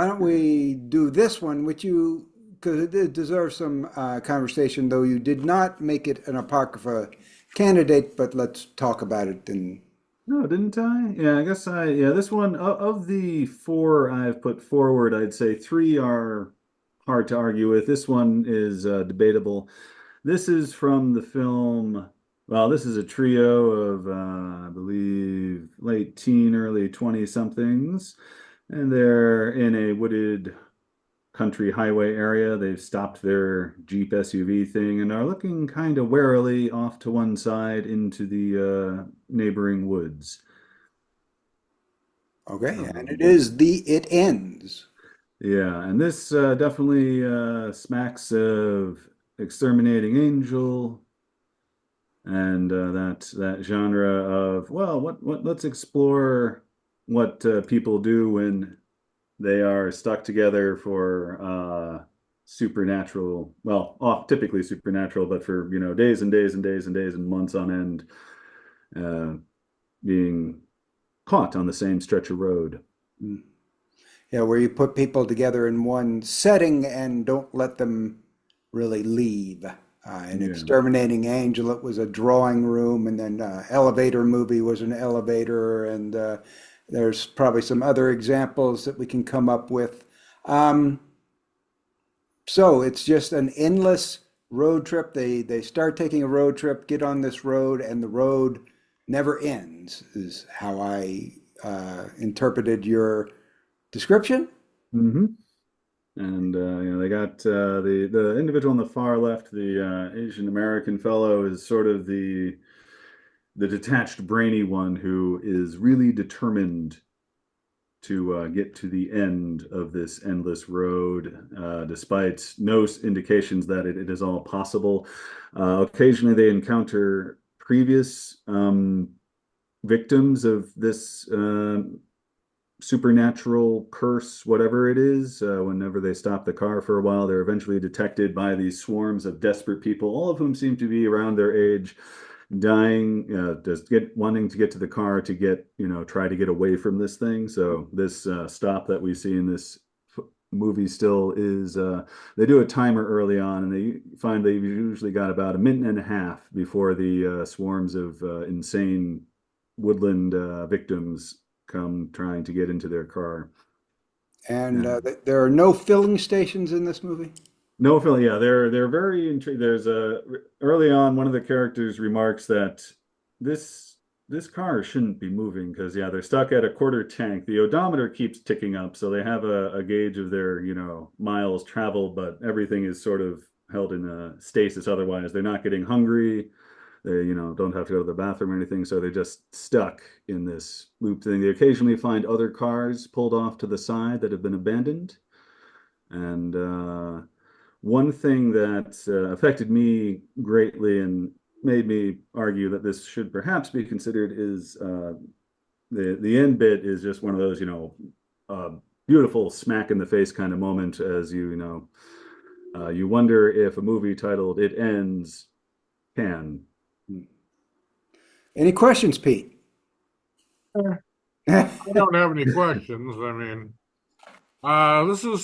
Why don't we do this one, which you, because it deserves some conversation, though you did not make it an Apocrypha candidate, but let's talk about it. And No, didn't I? Yeah, I guess yeah, this one of the four I've put forward, I'd say three are hard to argue with. This one is debatable. This is from the film, well, this is a trio of, I believe, late teen, early 20 somethings, and they're in a wooded country highway area. They've stopped their Jeep SUV thing and are looking kind of warily off to one side into the neighboring woods. okay, and it Um, is It Ends. yeah, and this definitely smacks of Exterminating Angel and that genre of, well, what let's explore what people do when they are stuck together for supernatural, well, typically supernatural, but for, days and days and days and days and months on end, uh, being caught on the same stretch of road. Mm. Yeah, where you put people together in one setting and don't let them really leave. In Yeah. Exterminating Angel, it was a drawing room, and then Elevator Movie was an elevator, and there's probably some other examples that we can come up with. Um, so it's just an endless road trip. They start taking a road trip, get on this road, and the road never ends, is how I interpreted your description. hmm And they got the individual on the far left, the Asian American fellow, is sort of the detached, brainy one who is really determined to get to the end of this endless road, despite no indications that it is all possible. Occasionally, they encounter previous victims of this supernatural curse, whatever it is. Whenever they stop the car for a while, they're eventually detected by these swarms of desperate people, all of whom seem to be around their age, dying, just wanting to get to the car to try to get away from this thing. So this stop that we see in this movie still is, they do a timer early on, and they find they've usually got about a minute and a half before the swarms of insane woodland victims come trying to get into their car. And And there are no filling stations in this movie. no, Phil, yeah, they're very intrigued. There's a early on, one of the characters remarks that this this car shouldn't be moving because, yeah, they're stuck at a quarter tank. The odometer keeps ticking up, so they have a gauge of their, miles traveled, but everything is sort of held in a stasis. Otherwise, they're not getting hungry. They, don't have to go to the bathroom or anything, so they're just stuck in this loop thing. They occasionally find other cars pulled off to the side that have been abandoned, and one thing that affected me greatly and made me argue that this should perhaps be considered is the end bit is just one of those, uh, beautiful smack in the face kind of moment as you wonder if a movie titled "It Ends" can. Any questions, Pete? I don't have any questions. I mean,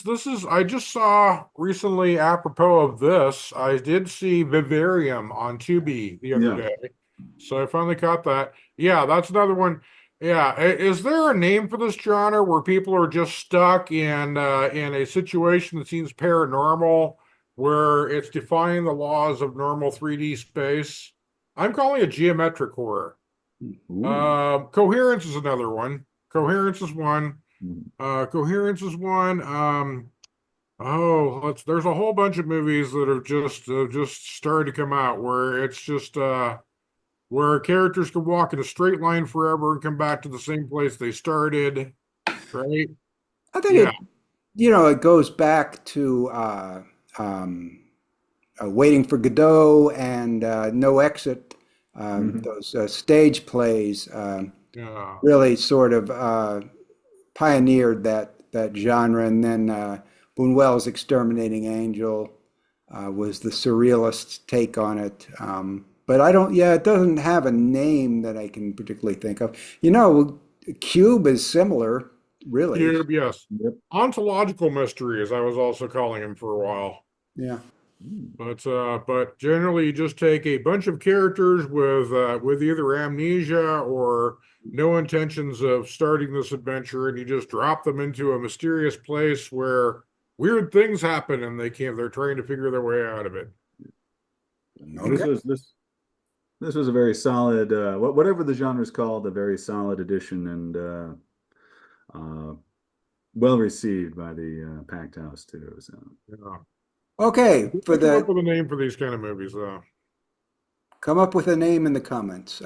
this is. I just saw recently, apropos of this, I did see Vivarium on Tubi the other Yeah. day, so I finally caught that. Yeah, that's another one. Yeah, is there a name for this genre where people are just stuck in a situation that seems paranormal, where it's defying the laws of normal 3D space? I'm calling it geometric horror. Ooh. Coherence is another one. Coherence is one. Mm. Coherence is one. There's a whole bunch of movies that have just started to come out where it's just where characters can walk in a straight line forever and come back to the same place they started, right? I think Yeah. it goes back to um, Waiting for Godot and No Exit. Mhm. Those stage plays Yeah. really sort of pioneered that genre, and then Buñuel's Exterminating Angel was the surrealist take on it. But I don't, yeah, it doesn't have a name that I can particularly think of. Cube is similar. really. Cube, yes. Yep. Ontological mystery, as I was also calling him for a while. Yeah. But generally you just take a bunch of characters with either amnesia or no intentions of starting this adventure, and you just drop them into a mysterious place where weird things happen and they're trying to figure their way out of it. This Okay. was this was a very solid whatever the genre is called, a very solid edition, and well received by the Packed House too. So Yeah. Okay. For Come up the with a name for these kind of movies, though. come up with a name in the comments.